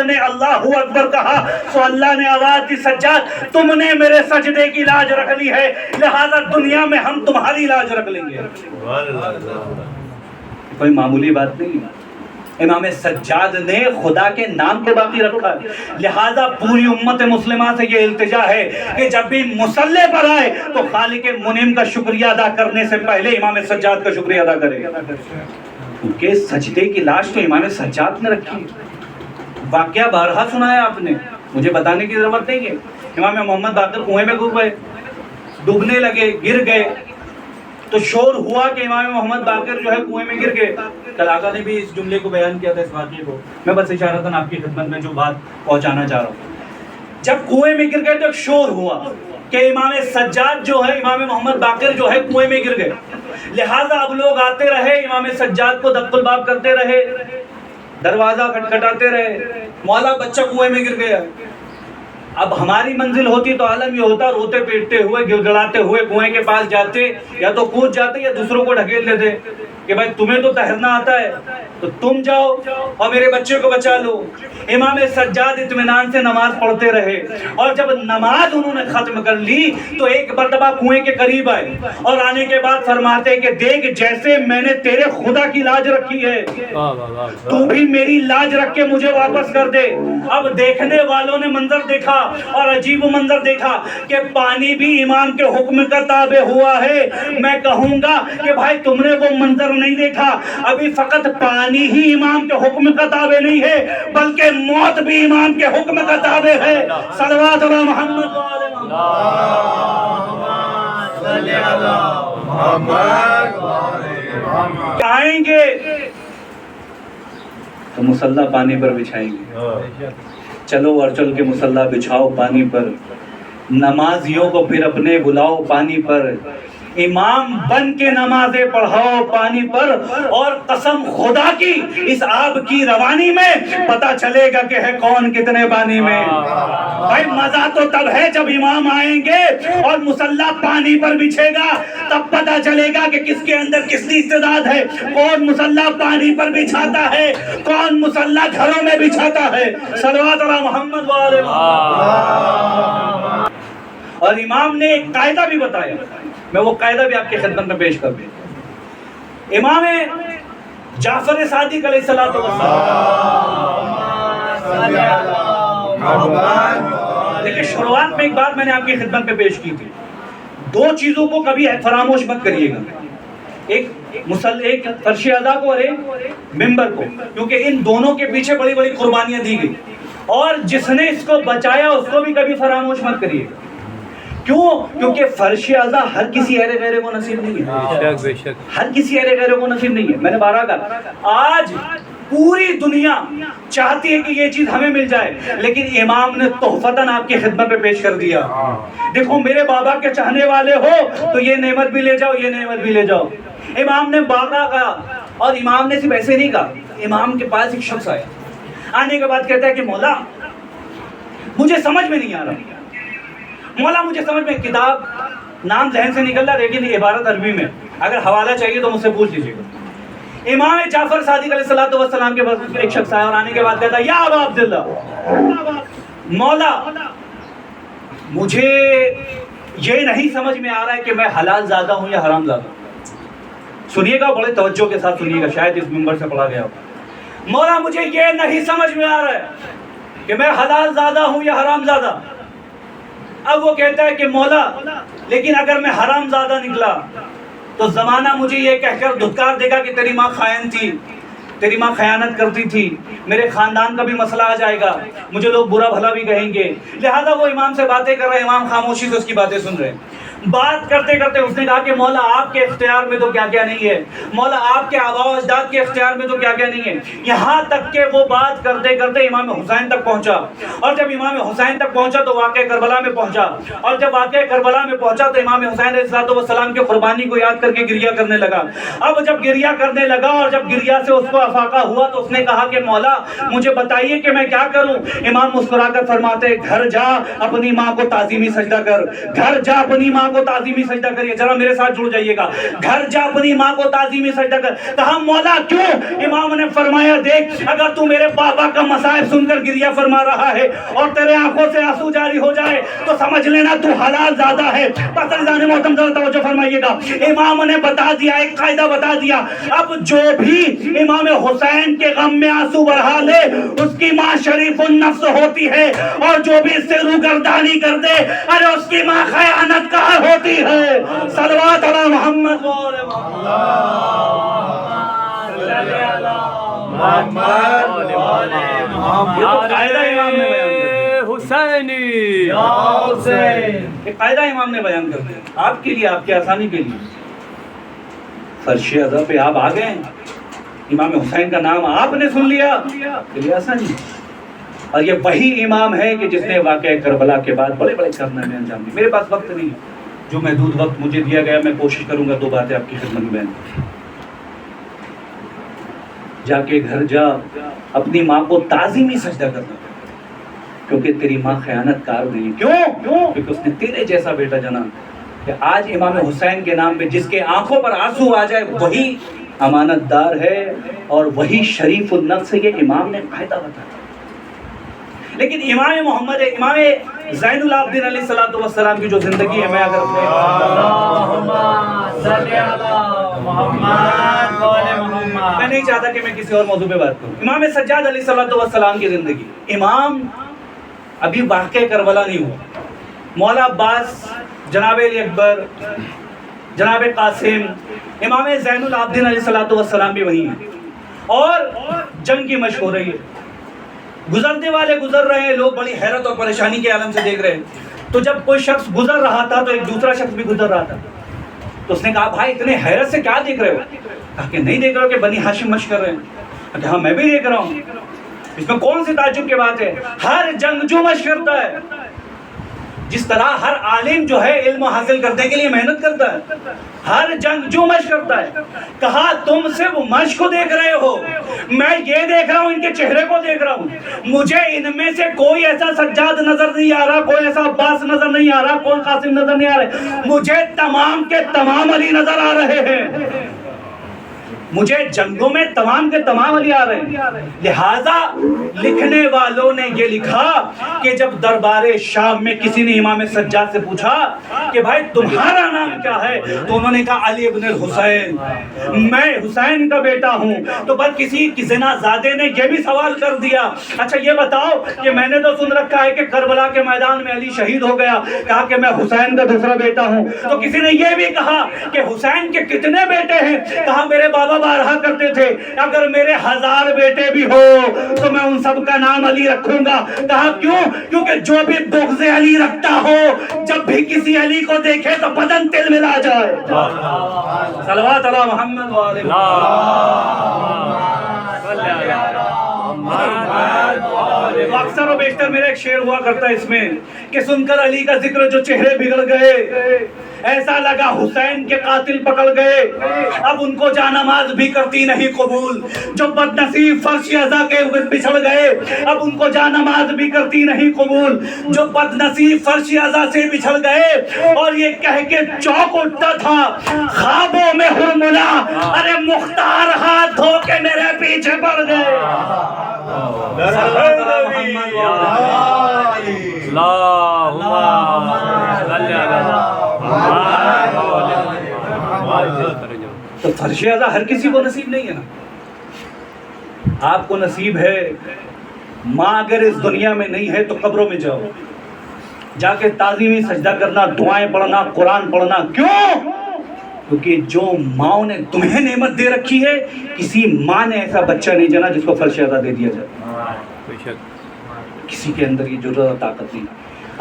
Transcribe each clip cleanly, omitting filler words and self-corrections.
نے اللہ اکبر کہا تو اللہ نے آواز دی سجاد تم نے میرے سجدے کی لاج رکھ لی ہے، لہذا دنیا میں ہم تمہاری لاج رکھ لیں گے۔ کوئی معمولی بات نہیں ہے۔ امام سجاد نے خدا کے نام کو باقی رکھا، لہذا پوری امت مسلمہ سے یہ التجا ہے کہ جب بھی مصلی پر آئے تو خالق منعم کا شکریہ ادا کرنے سے پہلے امام سجاد کا شکریہ ادا کرے، کیونکہ سجدے کی لاش تو امام سجاد نے رکھی۔ واقعہ بارہا سنایا آپ نے، مجھے بتانے کی ضرورت نہیں ہے۔ امام محمد باقر کنویں میں ڈوب گئے، ڈوبنے لگے، گر گئے، تو شور ہوا کہ امام محمد باقر جو ہے کنویں میں گر گئے۔ کل آقا نے بھی اس جملے کو بیان کیا تھا، اس واقعے کو، میں بس اشارتاً آپ کی خدمت میں جو بات پہنچانا چاہ رہا ہوں۔ جب کنویں میں گر گئے تو ایک شور ہوا کہ امام سجاد جو ہے، امام محمد باقر جو ہے کنویں میں گر گئے، لہٰذا اب لوگ آتے رہے، امام سجاد کو دق الباب کرتے رہے، دروازہ کھٹکھٹاتے رہے، مولا بچہ کنویں میں گر گیا۔ اب ہماری منزل ہوتی تو عالم یہ ہوتا، روتے پیٹتے ہوئے گڑ گڑاتے ہوئے کنویں کے پاس جاتے، یا تو کود جاتے یا دوسروں کو ڈھکیل لیتے کہ بھائی تمہیں تو تیرنا آتا ہے تو تم جاؤ اور میرے بچے کو بچا لو۔ امام سجاد اطمینان سے نماز پڑھتے رہے، اور جب نماز انہوں نے ختم کر لی تو ایک مرتبہ کنویں کے قریب آئے، اور آنے کے بعد فرماتے کہ دیکھ جیسے میں نے تیرے خدا کی لاج رکھی ہے تو بھی میری لاج رکھ کے مجھے واپس کر دے۔ اب دیکھنے والوں نے منظر دیکھا اور عجیب منظر دیکھا کہ پانی بھی امام کے حکم کا تابع ہوا ہے۔ میں کہوں گا کہ بھائی تم نے وہ منظر نہیں دیکھا، ابھی فقط پانی ہی امام کے حکم کا تابع نہیں ہے بلکہ موت بھی امام کے حکم کا تابع ہے۔ صلوات علی محمد آئیں گے تو مصلی پانی پر بچھائیں گے، چلو اور چل کے مصلی بچھاؤ پانی پر، نمازیوں کو پھر اپنے بلاؤ پانی پر، امام بن کے نمازیں پڑھاؤ پانی پر، اور قسم خدا کی اس آب کی روانی میں پتہ چلے گا کہ ہے کون کتنے پانی میں۔ بھائی مزہ تو تب ہے جب امام آئیں گے اور مصلی پانی پر بچھے گا، تب پتہ چلے گا کہ کس کے اندر کس کی استعداد ہے، کون مصلی پانی پر بچھاتا ہے، کون مصلی گھروں میں بچھاتا ہے۔ صلوات علی محمد وآلہ محمد۔ اور امام نے ایک قاعدہ بھی بتایا، میں وہ قاعدہ بھی آپ کی خدمت میں پیش کر دوں۔ امام جعفر صادق علیہ السلام، لیکن شروعات میں ایک بات میں نے آپ کی خدمت میں پیش کی تھی، دو چیزوں کو کبھی فراموش مت کریے گا، ایک فرش اعضاء کو اور ایک ممبر کو، کیونکہ ان دونوں کے پیچھے بڑی بڑی قربانیاں دی گئی، اور جس نے اس کو بچایا اس کو بھی کبھی فراموش مت کریے گا۔ کیوں؟ کیونکہ فرش اعضاء ہر کسی اہل غیرے کو نصیب نہیں ہے، ہر کسی اہل غیرے کو نصیب نہیں ہے۔ میں نے بارہا کہا آج پوری دنیا چاہتی ہے کہ یہ چیز ہمیں مل جائے، لیکن امام نے تحفتاً آپ کی خدمت پہ پیش کر دیا، دیکھو میرے بابا کے چاہنے والے ہو تو یہ نعمت بھی لے جاؤ، یہ نعمت بھی لے جاؤ۔ امام نے بارہا کہا، اور امام نے صرف ایسے نہیں کہا، امام کے پاس ایک شخص آیا، آنے کے بعد کہتا ہے کہ مولا مجھے سمجھ میں نہیں آ رہا، مولا مجھے سمجھ میں، کتاب نام ذہن سے نکل رہا لیکن عبارت عربی میں، اگر حوالہ چاہیے تو مجھ سے پوچھ لیجیے گا۔ امام جعفر صادق علیہ السلام کے پاس ایک شخص آیا، اور آنے کے بعد کہتا ہے یا ابا عبداللہ، مولا مجھے یہ نہیں سمجھ میں آ رہا ہے کہ میں حلال زادہ ہوں یا حرام زادہ ہوں۔ سنیے گا، بڑے توجہ کے ساتھ سنیے گا، شاید اس منبر سے پڑھا گیا ہو۔ مولا مجھے یہ نہیں سمجھ میں آ رہا ہے کہ میں حلال زادہ ہوں یا حرام زادہ۔ اب وہ کہتا ہے کہ مولا لیکن اگر میں حرام زادہ نکلا تو زمانہ مجھے یہ کہہ کر دھتکار دے گا کہ تیری ماں خائن تھی، تیری ماں خیانت کرتی تھی، میرے خاندان کا بھی مسئلہ آ جائے گا، مجھے لوگ برا بھلا بھی کہیں گے۔ لہذا وہ امام سے باتیں کر رہے ہیں، امام خاموشی سے اس کی باتیں سن رہے ہیں۔ بات کرتے کرتے اس نے کہا کہ مولا آپ کے اختیار میں تو کیا کیا نہیں ہے، مولا آپ کے آباء و اجداد کے اختیار میں تو کیا کیا نہیں ہے، یہاں تک کہ وہ بات کرتے کرتے امام حسین تک پہنچا، اور جب امام حسین تک پہنچا تو واقعہ کربلا میں پہنچا، اور جب واقعہ کربلا میں پہنچا تو امام حسین علیہ السلام کی قربانی کو یاد کر کے گریہ کرنے لگا۔ اب جب گریہ کرنے لگا اور جب گریہ سے اس کو افاقہ ہوا تو اس نے کہا کہ مولا مجھے بتائیے کہ میں کیا کروں۔ امام مسکرا کر فرماتے گھر جا اپنی ماں کو تعظیمی سجدہ کر، گھر جا اپنی ماں ماں کو تعظیمی سجدہ کریے. ذرا میرے ساتھ جڑ جائیے گا. گھر جا اپنی ماں کو تعظیمی سجدہ کر. کہا مولا کیوں؟ امام نے فرمایا دیکھ اگر تو میرے بابا کا مصائب سن کر گریہ فرما رہا ہے اور تیرے آنکھوں سے آنسو جاری ہو جائے تو سمجھ لینا تو حلال زیادہ ہے. پس عزیزان محترم ذرا توجہ فرمائیے گا. امام نے بتا دیا, ایک قاعدہ بتا دیا, اب جو بھی امام حسین کے غم میں آنسو بہا لے اس کی ماں شریف النفس ہوتی ہے, اور جو بھی اس سے روگردانی کر دے ارے اس کی ماں خیانت کار ہوتی ہے. صلوات علی محمد قاعدہ امام نے بیان کر دیا آپ کے لیے, آپ کی آسانی کے لیے. فرش ازا پہ آپ آ گئے, امام حسین کا نام آپ نے سن لیا, کے لیے آسانی. اور یہ وہی امام ہے کہ جس نے واقعہ کربلا کے بعد بڑے بڑے کارنامے انجام دیے. میرے پاس وقت نہیں, جو محدود وقت مجھے دیا گیا میں کوشش کروں گا دو باتیں آپ کی خدمت میں بیان کروں. جا کے گھر جا اپنی ماں کو تعظیمی سجدہ کرنا, کیونکہ تیری ماں خیانت کار نہیں. کیوں؟ کیونکہ اس نے تیرے جیسا بیٹا جنا. کہ آج امام حسین کے نام پہ جس کے آنکھوں پر آنسو آ جائے وہی امانت دار ہے اور وہی شریف النفس ہے. یہ امام نے قاعدہ بتایا. لیکن امام محمد, امام زین العابدین علیہ الصلوۃ والسلام کی جو زندگی ہے, میں اگر اپنے میں نہیں چاہتا کہ میں کسی اور موضوع پہ بات کروں. امام سجاد علیہ الصلوۃ والسلام کی زندگی, امام ابھی واقع کربلا نہیں ہوا. مولا عباس, جناب علی اکبر, جناب قاسم, امام زین العابدین علیہ الصلوۃ والسلام بھی وہیں ہیں, اور جنگ کی مشق ہو رہی ہے. گزرنے والے گزر رہے ہیں, لوگ بڑی حیرت اور پریشانی کے عالم سے دیکھ رہے ہیں. تو جب کوئی شخص گزر رہا تھا تو ایک دوسرا شخص بھی گزر رہا تھا. تو اس نے کہا بھائی اتنے حیرت سے کیا دیکھ رہے ہو؟ کہا کہ نہیں دیکھ رہے ہو کہ بنی ہاشم مشق کر رہے ہیں؟ کہ ہاں میں بھی دیکھ رہا ہوں. اس میں کون سی تعجب کی بات ہے؟ ہر جنگجو مشق کرتا ہے. جس طرح ہر عالم جو ہے علم حاصل کرنے کے لیے محنت کرتا ہے, ہر جنگجو مشق کرتا ہے. کہا تم صرف مشق کو دیکھ رہے ہو, میں یہ دیکھ رہا ہوں, ان کے چہرے کو دیکھ رہا ہوں. مجھے ان میں سے کوئی ایسا سجاد نظر نہیں آ رہا, کوئی ایسا عباس نظر نہیں آ رہا, کوئی قاسم نظر نہیں آ رہے. مجھے تمام کے تمام علی نظر آ رہے ہیں. مجھے جنگوں میں تمام کے تمام علی آ رہے ہیں. لہذا لکھنے والوں نے یہ لکھا کہ جب دربار شام میں کسی نے امام سجاد سے پوچھا کہ بھائی تمہارا نام کیا ہے, تو انہوں نے کہا علی ابن الحسین, میں حسین کا بیٹا ہوں. تو بس کسی زنا زادے نے یہ بھی سوال کر دیا, اچھا یہ بتاؤ کہ میں نے تو سن رکھا ہے کہ کربلا کے میدان میں علی شہید ہو گیا. کہا کہ میں حسین کا دوسرا بیٹا ہوں. تو کسی نے یہ بھی کہا کہ حسین کے کتنے بیٹے ہیں؟ کہا میرے بابا بارہا کرتے تھے اگر میرے 1000 بیٹے بھی ہو تو میں ان سب کا نام علی رکھوں گا. کہا کیوں؟ کیونکہ جو بھی بغض علی رکھتا ہو جب بھی کسی علی کو دیکھے تو بدن تل ملا جائے. صلوات علی محمد وعلیہ اکثر و بیشتر میرا ایک شعر ہوا کرتا ہے اس میں کہ سن کر علی کا ذکر جو چہرے بگڑ گئے, ایسا لگا حسین کے قاتل پکڑ گئے. اب ان کو جانماز بھی کرتی نہیں قبول, جو بد نصیب فرش ازا کے بچھڑ گئے. اب ان کو جانماز بھی کرتی نہیں قبول, جو بد نصیب فرش ازا سے بچھڑ گئے. اور یہ کہہ کے چوک اٹھتا تھا خوابوں میں ہرملا, ارے مختار ہاتھ دھو کے میرے پیچھے پڑ گئے. تو فرش ازا ہر کسی کو نصیب نہیں ہے نا. آپ کو نصیب ہے. ماں اگر اس دنیا میں نہیں ہے تو قبروں میں جاؤ, جا کے تعظیمی سجدہ کرنا, دعائیں پڑھنا, قرآن پڑھنا. کیوں؟ کیونکہ جو ماں نے تمہیں نعمت دے رکھی ہے, کسی ماں نے ایسا بچہ نہیں جنا جس کو فرش ازا دے دیا جائے. کسی کے اندر یہ جرأت اور طاقت نہیں.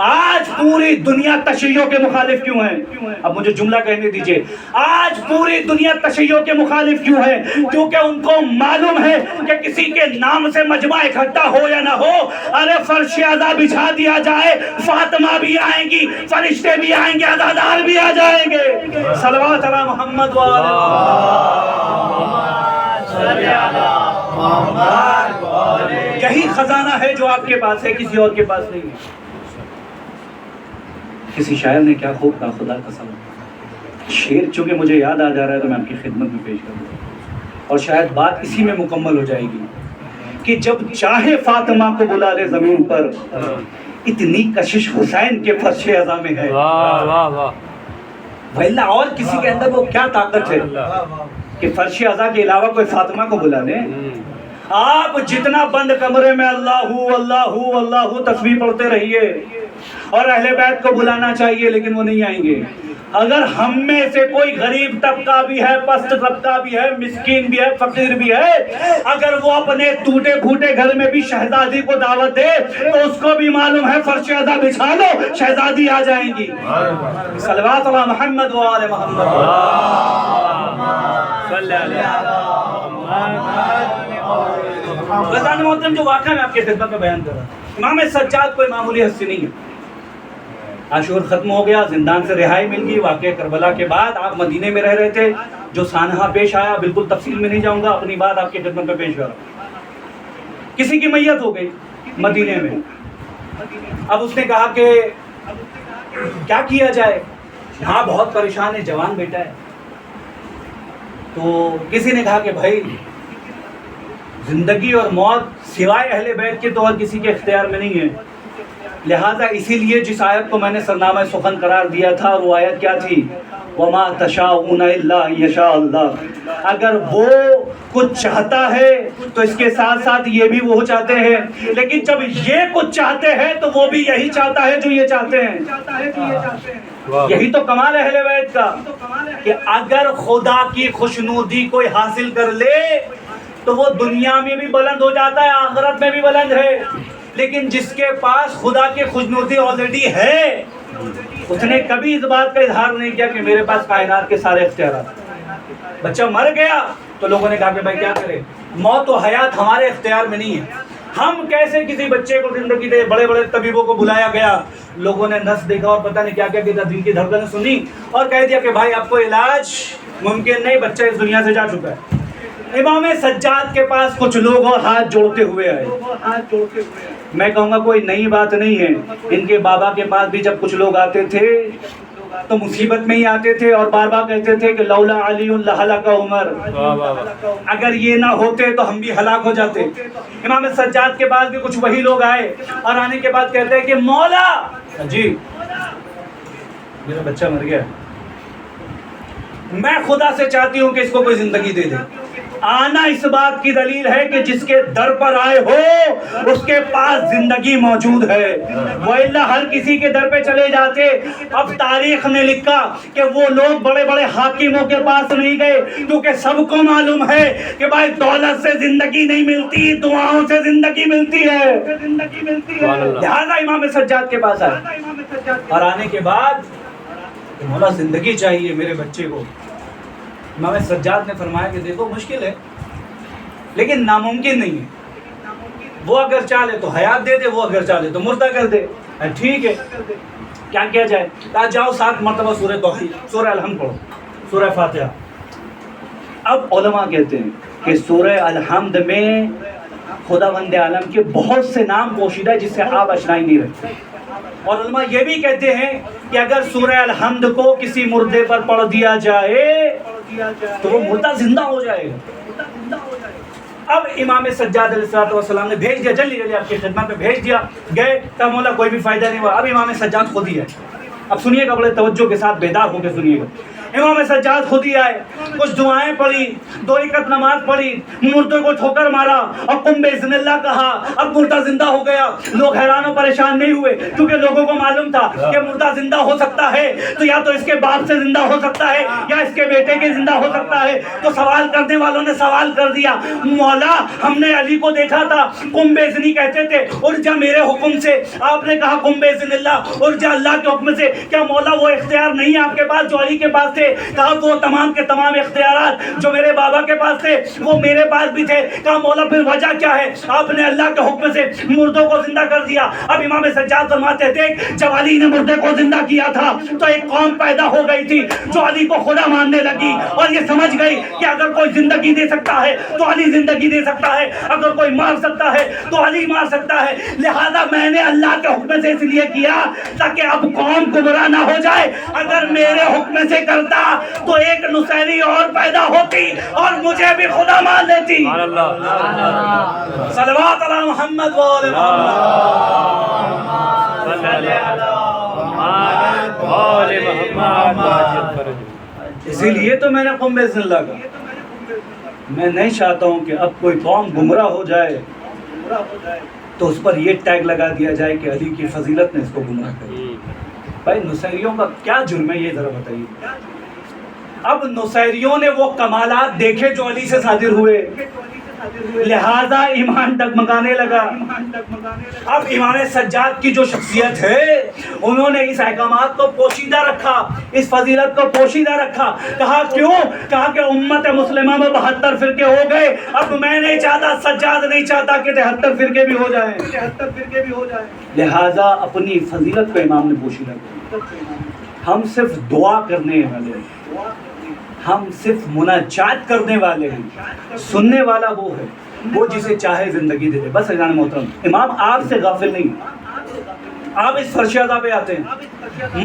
آج پوری دنیا تشیعوں کے مخالف کیوں ہے؟ اب مجھے جملہ کہنے دیجئے. آج پوری دنیا تشیعوں کے مخالف کیوں ہے؟ کیونکہ ان کو معلوم ہے کہ کسی کے نام سے مجمع اکٹھا ہو یا نہ ہو, ارے فرش ازا بچھا دیا جائے, فاطمہ بھی آئیں گی, فرشتے بھی آئیں گے, عزادار بھی آ جائیں گے. صلوات علی محمد یہی خزانہ ہے جو آپ کے پاس ہے, کسی اور کے پاس نہیں ہے. کسی شاعر نے کیا خوب کہا، خدا قسم شعر چونکہ مجھے یاد آ جا رہا ہے تو میں آپ کی خدمت میں پیش کروں گا، اور شاید بات اسی میں مکمل ہو جائے گی کہ جب چاہے فاطمہ کو بلا لے زمین پر، اتنی کشش حسین کے فرش اعظم میں ہے۔ واہ واہ واہ، ویلا اور کسی کے اندر وہ کیا طاقت ہے کہ فرش اعظم کے علاوہ کوئی فاطمہ کو بلا لے؟ آپ جتنا بند کمرے میں اللہ اللہ اللہ تسبیح پڑھتے رہیے، اور اہل بیت کو بلانا چاہیے لیکن وہ نہیں آئیں گے۔ اگر ہم میں سے کوئی غریب طبقہ بھی ہے، پست طبقہ بھی ہے، مسکین بھی ہے، فقیر بھی ہے، اگر وہ اپنے ٹوٹے پھوٹے گھر میں بھی شہزادی کو دعوت دے تو اس کو بھی معلوم ہے فرش اعظم بچھا لو شہزادی آ جائیں گی۔ صلوات اللہ محمد و آل محمد۔ غزال محترم جو واقعہ میں آپ کی خدمت میں بیان کر رہا ہوں، امام سجاد کوئی معمولی ہستی نہیں ہے۔ عاشور ختم ہو گیا، زندان سے رہائی مل گئی، واقعہ کربلا کے بعد آپ مدینے میں رہ رہے تھے، جو سانحہ پیش آیا بالکل تفصیل میں نہیں جاؤں گا، اپنی بات آپ کی خدمت میں پیش کر رہا ہوں۔ کسی کی میت ہو گئی مدینے میں، اب اس نے کہا کہ کیا کیا جائے، یہاں بہت پریشان ہے، جوان بیٹا ہے۔ تو کسی نے کہا کہ بھائی زندگی اور موت سوائے اہل بیت کے تو اور کسی کے اختیار میں نہیں ہے، لہٰذا اسی لیے جس آیت کو میں نے سرنامہ سخن قرار دیا تھا، اور وہ آیت کیا تھی؟ وَمَا تَشَاءُونَ إِلَّا أَن يَشَاءَ اللَّهُ، اگر وہ کچھ چاہتا ہے تو اس کے ساتھ ساتھ یہ بھی وہ چاہتے ہیں، لیکن جب یہ کچھ چاہتے ہیں تو وہ بھی یہی چاہتا ہے جو یہ چاہتے ہیں۔ یہی تو کمال ہے اہل بیت کا کہ اگر خدا کی خوشنودی کوئی حاصل کر لے تو وہ دنیا میں بھی بلند ہو جاتا ہے، آخرت میں بھی بلند ہے، لیکن جس کے پاس خدا کی خوشنودی آلریڈی ہے اس نے کبھی اس بات کا اظہار نہیں کیا کہ میرے پاس کائنات کے سارے اختیارات۔ بچہ مر گیا تو لوگوں نے کہا کہ بھائی کیا کرے، موت و حیات ہمارے اختیار میں نہیں ہے، ہم کیسے کسی بچے کو زندگی دے؟ بڑے بڑے طبیبوں کو بلایا گیا، لوگوں نے نس دیکھا اور پتہ نہیں کیا کیا کیا، دل کی دھڑکنیں سنی اور کہہ دیا کہ بھائی اب کوئی علاج ممکن نہیں، بچہ اس دنیا سے جا چکا ہے۔ امام سجاد کے پاس کچھ لوگ اور ہاتھ جوڑتے ہوئے آئے۔ میں کہوں گا کوئی نئی بات نہیں ہے، ان کے بابا کے پاس بھی جب کچھ لوگ آتے تھے تو مصیبت میں ہی آتے تھے اور بار بار کہتے تھے کہ لولا علی لہلک عمر، اگر یہ نہ ہوتے تو ہم بھی ہلاک ہو جاتے۔ امام سجاد کے پاس بھی کچھ وہی لوگ آئے اور آنے کے بعد کہتے ہیں کہ مولا جی میرا بچہ مر گیا، میں خدا سے چاہتی ہوں کہ اس کو کوئی زندگی دے دے۔ آنا اس بات کی دلیل ہے کہ جس کے در پر آئے ہو اس کے پاس زندگی موجود ہے، وَإِلَّا ہر کسی کے در پہ چلے جاتے۔ اب تاریخ نے لکھا کہ وہ لوگ بڑے بڑے حاکموں کے پاس نہیں گئے، کیونکہ سب کو معلوم ہے کہ بھائی دولت سے زندگی نہیں ملتی، دعاؤں سے زندگی ملتی ہے، لہذا امام سجاد کے پاس آئے اور آنے کے بعد مولا زندگی چاہیے میرے بچے کو۔ امام سجاد نے فرمایا کہ دیکھو مشکل ہے لیکن ناممکن نہیں ہے، وہ اگر چاہے تو حیات دے دے، وہ اگر چاہے تو مردہ کر دے، ٹھیک ہے کیا کیا جائے؟ کہا جاؤ 7 مرتبہ سورہ توحید، سورہ الحمد پڑھو، سورہ فاتحہ۔ اب علماء کہتے ہیں کہ سورہ الحمد میں خداوند عالم کے بہت سے نام پوشیدہ ہے جس سے آپ اشنائی نہیں رکھتے، اور علماء یہ بھی کہتے ہیں کہ اگر سورہ الحمد کو کسی مردے پر پڑھ دیا جائے تو وہ مردہ زندہ ہو جائے گا۔ اب امام سجاد علیہ السلام نے بھیج دیا، جلدی جلدی آپ کی خدمت میں بھیج دیا، گئے کہ مولا کوئی بھی فائدہ نہیں ہوا۔ اب امام سجاد خود ہی ہے، اب سنیے گا بڑے توجہ کے ساتھ، بیدار ہو کے سنیے گا۔ امام سجاد خود ہی آئے، کچھ دعائیں پڑھی، 2 رکعت نماز پڑھی، مردے کو ٹھوکر مارا اور قم باذن اللہ کہا، اب مردہ زندہ ہو گیا۔ لوگ حیران و پریشان نہیں ہوئے کیونکہ لوگوں کو معلوم تھا کہ مردہ زندہ ہو سکتا ہے تو یا تو اس کے باپ سے زندہ ہو سکتا ہے یا اس کے بیٹے کے زندہ ہو سکتا ہے۔ تو سوال کرنے والوں نے سوال کر دیا، مولا ہم نے علی کو دیکھا تھا قم باذنی کہتے تھے، ارجع میرے حکم سے، آپ نے کہا قم باذن اللہ، ارجع اللہ کے حکم سے، کیا مولا وہ اختیار نہیں ہے آپ کے پاس جو علی کے پاس تھے؟ تھے؟ کہا وہ تمام کے تمام اختیارات جو میرے بابا کے پاس تھے وہ میرے پاس بھی تھے۔ کہا مولا پھر وجہ کیا ہے؟ آپ نے اللہ کے حکم سے مردوں کو زندہ کر دیا۔ اب امام سجاد فرماتے تھے جب علی نے مردے کو زندہ کیا تھا تو ایک قوم پیدا ہو گئی تھی جو علی کو خدا ماننے لگی اور یہ سمجھ گئی کہ اگر کوئی زندگی دے سکتا ہے تو علی زندگی دے سکتا ہے، اگر کوئی مار سکتا ہے تو علی مار سکتا ہے۔ لہذا میں نے اللہ کے حکم سے اس لیے کیا تاکہ اب قوم گمراہ نہ ہو جائے۔ اگر میرے حکم سے کرتا تو ایک نصیری اور پیدا ہوتی اور مجھے بھی خدا مان لیتی۔ صلوات علی محمد و آل محمد۔ اسی لیے تو میں نے قم بسم اللہ کہا۔ میں نہیں چاہتا ہوں کہ اب کوئی قوم گمراہ ہو جائے تو اس پر یہ ٹیگ لگا دیا جائے کہ علی کی فضیلت نے اس کو گمراہ کر دیا۔ بھائی نصیریوں کا کیا جرم ہے یہ ذرا بتائیے۔ اب نصیریوں نے وہ کمالات دیکھے جو علی سے صادر ہوئے، لہذا ایمان ڈگمگانے لگا۔ اب امام سجاد کی جو شخصیت ہے انہوں نے اس احکامات کو پوشیدہ رکھا، اس فضیلت کو پوشیدہ رکھا۔ کہا کیوں؟ کہا کہ امت مسلمہ میں 72 فرقے ہو گئے، اب میں نہیں چاہتا، سجاد نہیں چاہتا کہ 73 فرقے بھی ہو جائیں۔ لہذا اپنی فضیلت کو امام نے پوشیدہ کیا۔ ہم صرف دعا کرنے والے ہیں، ہم صرف مناجات کرنے والے ہیں، سننے والا وہ ہے وہ جسے چاہے زندگی دے دے۔ بس عزیزان محترم، امام آپ سے غافل نہیں، آپ اس فرش ادا پہ آتے ہیں،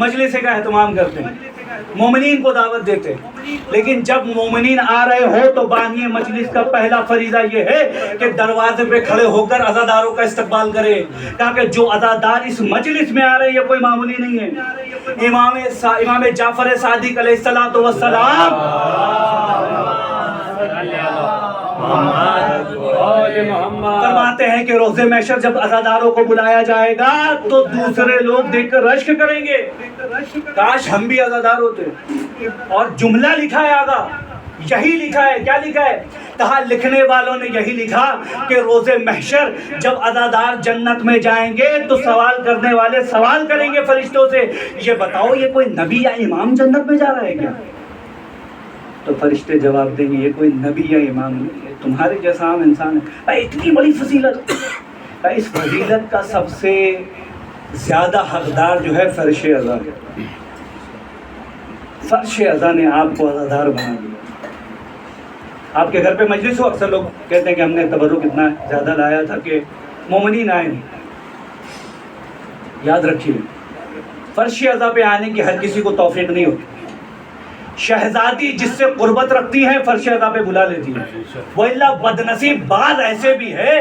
مجلس کا اہتمام کرتے ہیں، مومنین کو دعوت دیتے ہیں، لیکن جب مومنین آ رہے ہو تو بانی مجلس کا پہلا فریضہ یہ ہے کہ دروازے پہ کھڑے ہو کر عزاداروں کا استقبال کرے، تاکہ جو عزادار اس مجلس میں آ رہے ہیں یہ کوئی معمولی نہیں ہے۔ امام جعفر صادق علیہ السلام فرماتے ہیں کہ روز محشر جب عزاداروں کو بلایا جائے گا تو دوسرے لوگ دیکھ کر رشک کریں گے، کاش ہم بھی عزادار ہوتے۔ اور جملہ لکھا ہے آگا، یہی لکھا ہے، کیا لکھا ہے؟ کہا لکھنے والوں نے یہی لکھا کہ روز محشر جب عزادار جنت میں جائیں گے تو سوال کرنے والے سوال کریں گے فرشتوں سے، یہ بتاؤ یہ کوئی نبی یا امام جنت میں جا رہا ہے کیا؟ تو فرشتے جواب دیں گے یہ کوئی نبی یا امام نہیں ہے، تمہارے جیسا عام انسان ہے۔ اتنی بڑی فضیلت، اس فضیلت کا سب سے زیادہ حقدار جو ہے فرش اعضا ہے۔ فرش اعضا نے آپ کو عزادار بنا دیا۔ آپ کے گھر پہ مجلس ہو، اکثر لوگ کہتے ہیں کہ ہم نے تبرک اتنا زیادہ لایا تھا کہ مومنین آئے نہیں۔ یاد رکھیے فرش اعضا پہ آنے کی ہر کسی کو توفیق نہیں ہوتی۔ شہزادی جس سے قربت رکھتی ہیں فرش اعضا پہ بلا لیتی ہے، وَإِلَّا بدنصیب بعض ایسے بھی ہے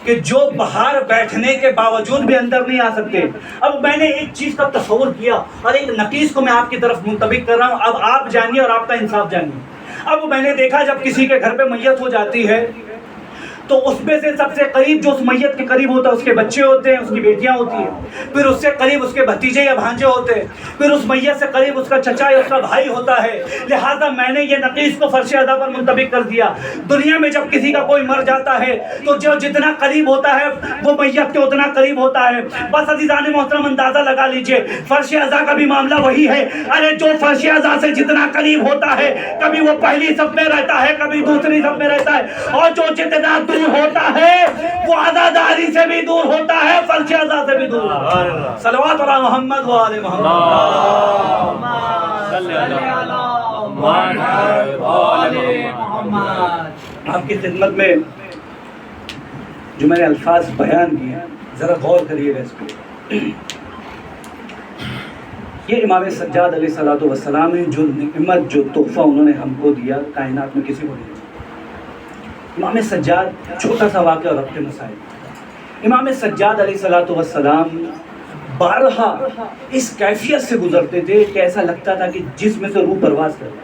کہ جو باہر بیٹھنے کے باوجود بھی اندر نہیں آ سکتے۔ اب میں نے ایک چیز کا تصور کیا اور ایک نقیص کو میں آپ کی طرف منتبک کر رہا ہوں، اب آپ جانیے اور آپ کا انصاف جانیے۔ اب میں نے دیکھا جب کسی کے گھر پہ میت ہو جاتی ہے تو اس میں سے سب سے قریب جو اس میت کے قریب ہوتا ہے اس کے بچے ہوتے ہیں، اس کی بیٹیاں ہوتی ہیں، پھر اس سے قریب اس کے بھتیجے یا بھانجے ہوتے ہیں، پھر اس میت سے قریب اس کا چچا یا اس کا بھائی ہوتا ہے۔ لہٰذا میں نے یہ نقیص کو فرش اعضا پر منطبق کر دیا۔ دنیا میں جب کسی کا کوئی مر جاتا ہے تو جو جتنا قریب ہوتا ہے وہ میت کے اتنا قریب ہوتا ہے۔ بس عزیزان محترم اندازہ لگا لیجئے فرش اعضا کا بھی معاملہ وہی ہے۔ ارے جو فرش اعضا سے جتنا قریب ہوتا ہے کبھی وہ پہلی صف میں رہتا ہے کبھی دوسری صف میں رہتا ہے، اور جو جتنا دور ہوتا ہے وہ عزاداری سے بھی دور ہوتا ہے، فرش اعضا سے بھی دور ہوتا ہے۔ صلوات علی محمد و آل محمد۔ آپ کی خدمت میں جو میں نے الفاظ بیان کیے ذرا غور کریے گا اس پہ۔ یہ امام سجاد علیہ السلام نے جو نعمت جو تحفہ انہوں نے ہم کو دیا کائنات میں کسی کو نہیں دیا۔ امام سجاد چھوٹا سا واقعہ اور اپنے مسائل۔ امام سجاد علیہ السلام بارہا اس کیفیت سے گزرتے تھے کہ ایسا لگتا تھا کہ جسم سے روح پرواز کر رہا ہے۔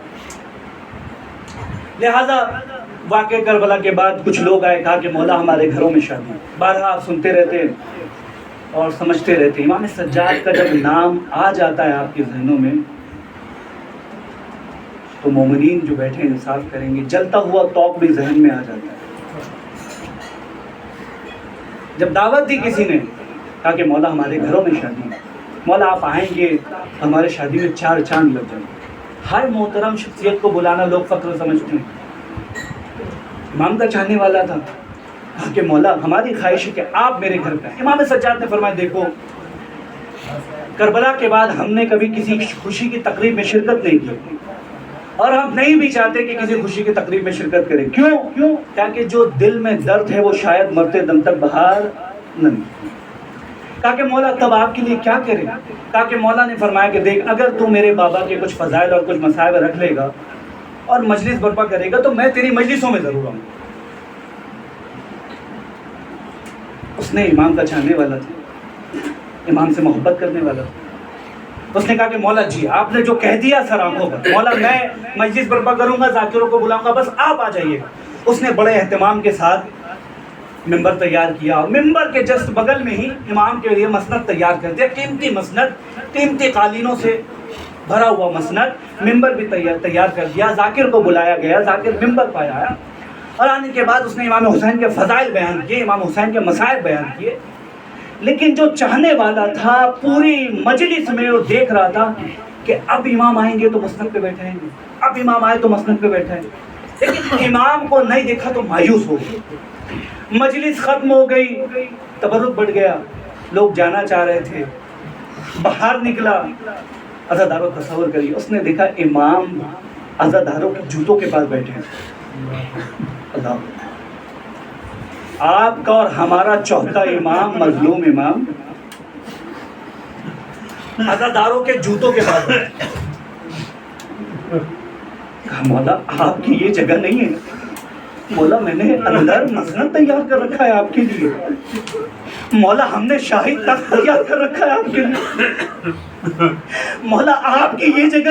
لہذا واقع کربلا کے بعد کچھ لوگ آئے، کہا کہ مولا ہمارے گھروں میں شادی۔ بارہا آپ سنتے رہتے اور سمجھتے رہتے۔ امام سجاد کا جب نام آ جاتا ہے آپ کے ذہنوں میں تو مومنین جو بیٹھے انصاف کریں گے، جلتا ہوا توق بھی ذہن میں آ جاتا ہے۔ جب دعوت دی کسی نے، کہا کہ مولا ہمارے گھروں میں شادی ہے، مولا آپ آئیں گے ہمارے شادی میں 4 چاند لگ جائیں گے۔ ہر محترم شخصیت کو بلانا لوگ فخر سمجھتے ہیں. امام کا چاہنے والا تھا, کہا کہ مولا ہماری خواہش ہے کہ آپ میرے گھر پہ. امام سجاد نے فرمایا دیکھو کربلا کے بعد ہم نے کبھی کسی خوشی کی تقریب میں شرکت نہیں کی, اور ہم نہیں بھی چاہتے کہ کسی خوشی کی تقریب میں شرکت کریں. کیوں؟ تاکہ جو دل میں درد ہے وہ شاید مرتے دم تک باہر نہ نکلے. کہا کہ مولا تب آپ کے لیے کیا کریں؟ کہا کہ مولا نے فرمایا کہ دیکھ اگر تو میرے بابا کے کچھ فضائل اور کچھ مصائب رکھ لے گا اور مجلس برپا کرے گا تو میں تیری مجلسوں میں ضرور آؤں. اس نے امام کا چاہنے والا تھا, امام سے محبت کرنے والا تھا. اس نے کہا کہ مولا جی آپ نے جو کہہ دیا سر آنکھوں پر, مولا میں مجلس برپا کروں گا, ذاکروں کو بلاؤں گا, بس آپ آ جائیے. اس نے بڑے اہتمام کے ساتھ ممبر تیار کیا, اور ممبر کے جسٹ بغل میں ہی امام کے لیے مسند تیار کر دیا. قیمتی مسند, قیمتی قالینوں سے بھرا ہوا مسند, ممبر بھی تیار کر دیا. ذاکر کو بلایا گیا, ذاکر ممبر پر آیا, اور آنے کے بعد اس نے امام حسین کے فضائل بیان کیے, امام حسین کے مصائب بیان کیے. لیکن جو چاہنے والا تھا پوری مجلس میں وہ دیکھ رہا تھا کہ اب امام آئیں گے تو مسند پہ بیٹھیں گے, اب امام آئے تو مسند پہ بیٹھیں گے. لیکن امام کو نہیں دیکھا تو مایوس ہو گیا. مجلس ختم ہو گئی, تبرک بڑھ گیا, لوگ جانا چاہ رہے تھے. باہر نکلا, عزاداروں تصور کریے, اس نے دیکھا امام عزاداروں کے جوتوں کے پاس بیٹھے ہیں. اللہ, آپ کا اور ہمارا چوتھا امام, مظلوم امام, عزاداروں کے جوتوں کے پاس بیٹھے. کہا مولا آپ کی یہ جگہ نہیں ہے. مولا میں نے اندر مسند تیار کر رکھا ہے آپ کے لیے. مولا ہم نے شاہی تخت تیار کر رکھا ہے آپ کے لیے. مولا آپ کی یہ جگہ